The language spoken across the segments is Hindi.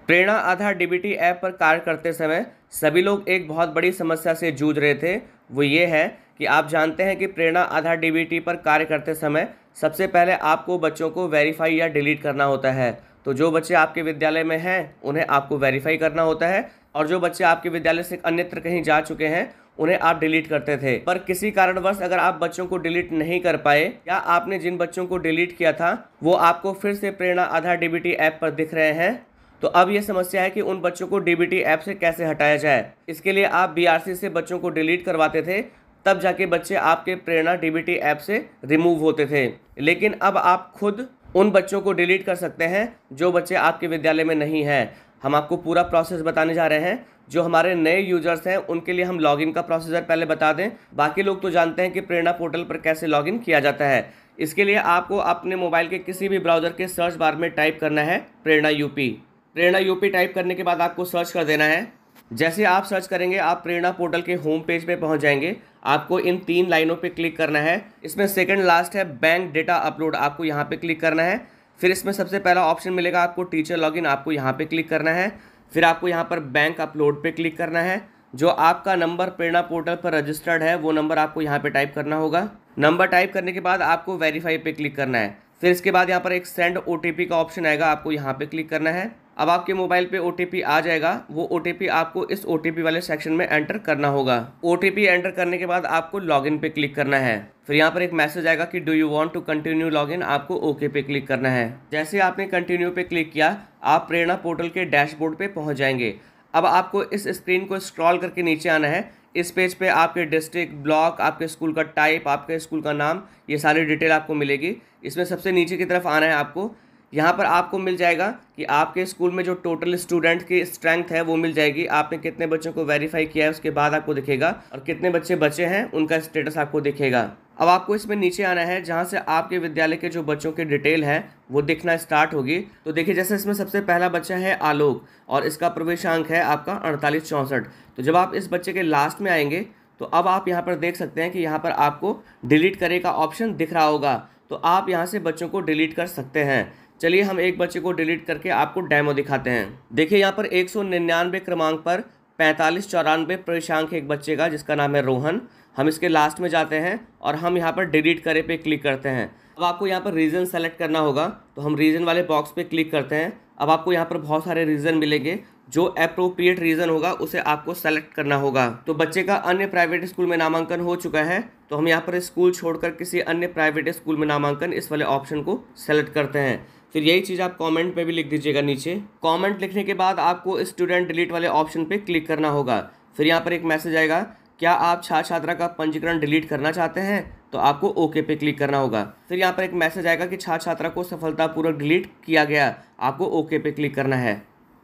प्रेरणा आधार डीबीटी ऐप पर कार्य करते समय सभी लोग एक बहुत बड़ी समस्या से जूझ रहे थे। वो ये है कि आप जानते हैं कि प्रेरणा आधार डीबीटी पर कार्य करते समय सबसे पहले आपको बच्चों को वेरीफाई या डिलीट करना होता है। तो जो बच्चे आपके विद्यालय में हैं उन्हें आपको वेरीफाई करना होता है, और जो बच्चे आपके विद्यालय से अन्यत्र कहीं जा चुके हैं उन्हें आप डिलीट करते थे। पर किसी कारणवश अगर आप बच्चों को डिलीट नहीं कर पाए, या आपने जिन बच्चों को डिलीट किया था वो आपको फिर से प्रेरणा आधार डीबीटी ऐप पर दिख रहे हैं, तो अब यह समस्या है कि उन बच्चों को डीबीटी ऐप से कैसे हटाया जाए। इसके लिए आप बीआरसी से बच्चों को डिलीट करवाते थे, तब जाके बच्चे आपके प्रेरणा डीबीटी ऐप से रिमूव होते थे। लेकिन अब आप खुद उन बच्चों को डिलीट कर सकते हैं जो बच्चे आपके विद्यालय में नहीं हैं। हम आपको पूरा प्रोसेस बताने जा रहे हैं। जो हमारे नए यूजर्स हैं उनके लिए हम लॉगिन का प्रोसीजर पहले बता दें। बाकी लोग तो जानते हैं कि प्रेरणा पोर्टल पर कैसे लॉगिन किया जाता है। इसके लिए आपको अपने मोबाइल के किसी भी ब्राउज़र के सर्च बार में टाइप करना है प्रेरणा यूपी। प्रेरणा यूपी टाइप करने के बाद आपको सर्च कर देना है। जैसे आप सर्च करेंगे आप प्रेरणा पोर्टल के होम पेज पे पहुंच जाएंगे। आपको इन 3 लाइनों पे क्लिक करना है। इसमें सेकंड लास्ट है बैंक डेटा अपलोड, आपको यहाँ पे क्लिक करना है। फिर इसमें सबसे पहला ऑप्शन मिलेगा आपको टीचर लॉगिन, आपको यहाँ पे क्लिक करना है। फिर आपको यहाँ पर बैंक अपलोड पे क्लिक करना है। जो आपका नंबर प्रेरणा पोर्टल पर रजिस्टर्ड है वो नंबर आपको यहाँ पे टाइप करना होगा। नंबर टाइप करने के बाद आपको वेरीफाई पे क्लिक करना है। फिर इसके बाद यहाँ पर एक सेंड ओटीपी का ऑप्शन आएगा, आपको यहाँ पे क्लिक करना है। अब आपके मोबाइल पे ओटीपी आ जाएगा। वो ओटीपी आपको इस ओटीपी वाले सेक्शन में एंटर करना होगा। ओटीपी एंटर करने के बाद आपको लॉगिन पे क्लिक करना है। फिर यहाँ पर एक मैसेज आएगा कि do you want to continue login, आपको ओके पे क्लिक करना है। जैसे आपने कंटिन्यू पे क्लिक किया आप प्रेरणा पोर्टल के डैशबोर्ड पे पहुँच जाएंगे। अब आपको इस स्क्रीन को स्क्रॉल करके नीचे आना है। इस पेज पे आपके डिस्ट्रिक्ट, ब्लॉक, आपके स्कूल का टाइप, आपके स्कूल का नाम, ये सारी डिटेल आपको मिलेगी। इसमें सबसे नीचे की तरफ आना है आपको। यहाँ पर आपको मिल जाएगा कि आपके स्कूल में जो टोटल स्टूडेंट की स्ट्रेंथ है वो मिल जाएगी। आपने कितने बच्चों को वेरीफाई किया है उसके बाद आपको दिखेगा, और कितने बच्चे बचे हैं उनका स्टेटस आपको दिखेगा। अब आपको इसमें नीचे आना है जहाँ से आपके विद्यालय के जो बच्चों की डिटेल है वो दिखना स्टार्ट होगी। तो देखिए जैसे इसमें सबसे पहला बच्चा है आलोक, और इसका प्रवेशांक है आपका 4864। तो जब आप इस बच्चे के लास्ट में आएंगे तो अब आप यहाँ पर देख सकते हैं कि यहाँ पर आपको डिलीट करे का ऑप्शन दिख रहा होगा। तो आप यहाँ से बच्चों को डिलीट कर सकते हैं। चलिए हम एक बच्चे को डिलीट करके आपको डेमो दिखाते हैं। देखिए यहाँ पर 199 क्रमांक पर 4594 प्रवेशांक एक बच्चे का जिसका नाम है रोहन। हम इसके लास्ट में जाते हैं और हम यहाँ पर डिलीट करे पे क्लिक करते हैं। अब आपको यहाँ पर रीज़न सेलेक्ट करना होगा, तो हम रीज़न वाले बॉक्स पे क्लिक करते हैं। अब आपको यहाँ पर बहुत सारे रीज़न मिलेंगे, जो अप्रोप्रिएट रीज़न होगा उसे आपको सेलेक्ट करना होगा। तो बच्चे का अन्य प्राइवेट स्कूल में नामांकन हो चुका है, तो हम यहाँ पर स्कूल छोड़कर किसी अन्य प्राइवेट स्कूल में नामांकन, इस वाले ऑप्शन को सेलेक्ट करते हैं। फिर यही चीज़ आप कमेंट पे भी लिख दीजिएगा नीचे। कमेंट लिखने के बाद आपको स्टूडेंट डिलीट वाले ऑप्शन पे क्लिक करना होगा। फिर यहाँ पर एक मैसेज आएगा, क्या आप छात्र छात्रा का पंजीकरण डिलीट करना चाहते हैं, तो आपको ओके पे क्लिक करना होगा। फिर यहाँ पर एक मैसेज आएगा कि छात्र छात्रा को सफलतापूर्वक डिलीट किया गया, आपको ओके पे क्लिक करना है।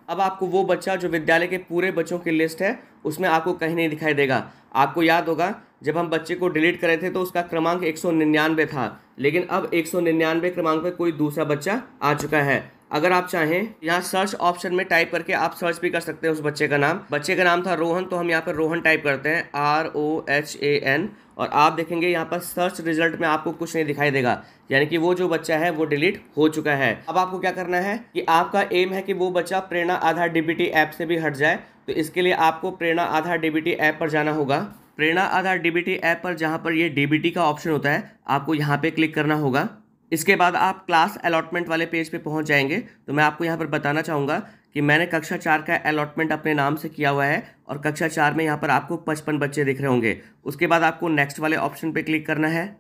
अब आपको वो बच्चा जो विद्यालय के पूरे बच्चों की लिस्ट है उसमें आपको कहीं नहीं दिखाई देगा। आपको याद होगा जब हम बच्चे को डिलीट करे थे तो उसका क्रमांक 199 था, लेकिन अब 199 क्रमांक पे कोई दूसरा बच्चा आ चुका है। अगर आप चाहें यहाँ सर्च ऑप्शन में टाइप करके आप सर्च भी कर सकते हैं उस बच्चे का नाम। बच्चे का नाम था रोहन, तो हम यहाँ पर रोहन टाइप करते हैं, ROHAN, और आप देखेंगे यहाँ पर सर्च रिजल्ट में आपको कुछ नहीं दिखाई देगा, यानी कि वो जो बच्चा है वो डिलीट हो चुका है। अब आपको क्या करना है कि आपका एम है कि वो बच्चा प्रेरणा आधार डीबीटी ऐप से भी हट जाए। तो इसके लिए आपको प्रेरणा आधार डीबीटी ऐप पर जाना होगा। प्रेरणा आधार डीबीटी ऐप पर जहाँ पर ये डीबीटी का ऑप्शन होता है आपको यहाँ पे क्लिक करना होगा। इसके बाद आप क्लास अलॉटमेंट वाले पेज पे पहुँच जाएंगे। तो मैं आपको यहाँ पर बताना चाहूँगा कि मैंने कक्षा 4 का अलॉटमेंट अपने नाम से किया हुआ है, और कक्षा 4 में यहाँ पर आपको 55 बच्चे दिख रहे होंगे। उसके बाद आपको नेक्स्ट वाले ऑप्शन पे क्लिक करना है।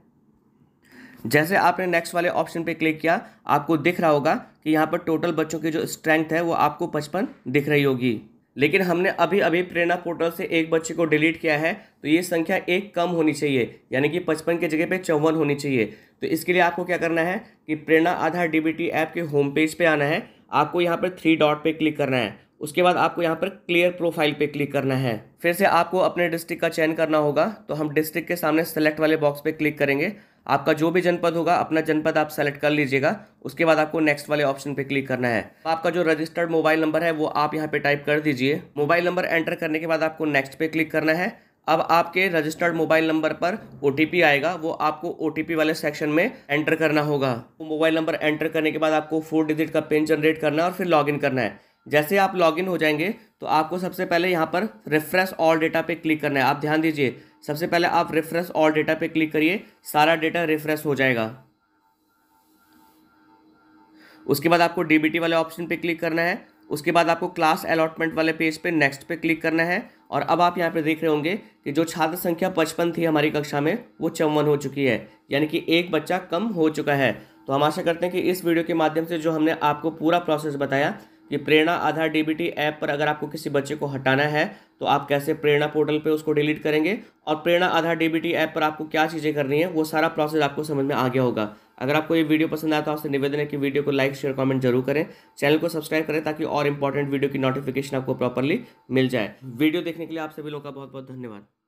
जैसे आपने नेक्स्ट वाले ऑप्शन पे क्लिक किया आपको दिख रहा होगा कि यहाँ पर टोटल बच्चों की जो स्ट्रेंथ है वो आपको 55 दिख रही होगी। लेकिन हमने अभी अभी प्रेरणा पोर्टल से एक बच्चे को डिलीट किया है, तो ये संख्या एक कम होनी चाहिए, यानी कि 55 की जगह पे 54 होनी चाहिए। तो इसके लिए आपको क्या करना है कि प्रेरणा आधार डीबीटी ऐप के होम पेज पे आना है। आपको यहाँ पर 3 डॉट पे क्लिक करना है। उसके बाद आपको यहाँ पर क्लियर प्रोफाइल पे क्लिक करना है। फिर से आपको अपने डिस्ट्रिक्ट का चयन करना होगा, तो हम डिस्ट्रिक्ट के सामने सेलेक्ट वाले बॉक्स पे क्लिक करेंगे। आपका जो भी जनपद होगा अपना जनपद आप सेलेक्ट कर लीजिएगा। उसके बाद आपको नेक्स्ट वाले ऑप्शन पे क्लिक करना है। आपका जो रजिस्टर्ड मोबाइल नंबर है वो आप यहाँ पे टाइप कर दीजिए। मोबाइल नंबर एंटर करने के बाद आपको नेक्स्ट पे क्लिक करना है। अब आपके रजिस्टर्ड मोबाइल नंबर पर OTP आएगा, वो आपको OTP वाले सेक्शन में एंटर करना होगा। मोबाइल नंबर एंटर करने के बाद आपको 4 डिजिट का पिन जनरेट करना है और फिर लॉगिन करना है। जैसे आप लॉगिन हो जाएंगे तो आपको सबसे पहले यहाँ पर रिफ्रेश ऑल डेटा पे क्लिक करना है। आप ध्यान दीजिए, सबसे पहले आप रिफ्रेश ऑल डेटा पे क्लिक करिए, सारा डेटा रिफ्रेश हो जाएगा। उसके बाद आपको डीबीटी वाले ऑप्शन पे क्लिक करना है। उसके बाद आपको क्लास अलॉटमेंट वाले पेज पे नेक्स्ट पे क्लिक करना है। और अब आप यहाँ पे देख रहे होंगे कि जो छात्र संख्या 55 थी हमारी कक्षा में, वो 54 हो चुकी है, यानी कि एक बच्चा कम हो चुका है। तो हम आशा करते हैं कि इस वीडियो के माध्यम से जो हमने आपको पूरा प्रोसेस बताया कि प्रेरणा आधार डीबीटी ऐप पर अगर आपको किसी बच्चे को हटाना है तो आप कैसे प्रेरणा पोर्टल पे उसको डिलीट करेंगे, और प्रेरणा आधार डीबीटी ऐप पर आपको क्या चीज़ें करनी है, वो सारा प्रोसेस आपको समझ में आ गया होगा। अगर आपको ये वीडियो पसंद आया तो आपसे निवेदन है कि वीडियो को लाइक शेयर कमेंट जरूर करें, चैनल को सब्सक्राइब करें ताकि और इंपॉर्टेंट वीडियो की नोटिफिकेशन आपको प्रॉपरली मिल जाए। वीडियो देखने के लिए आप सभी लोगों का बहुत बहुत धन्यवाद।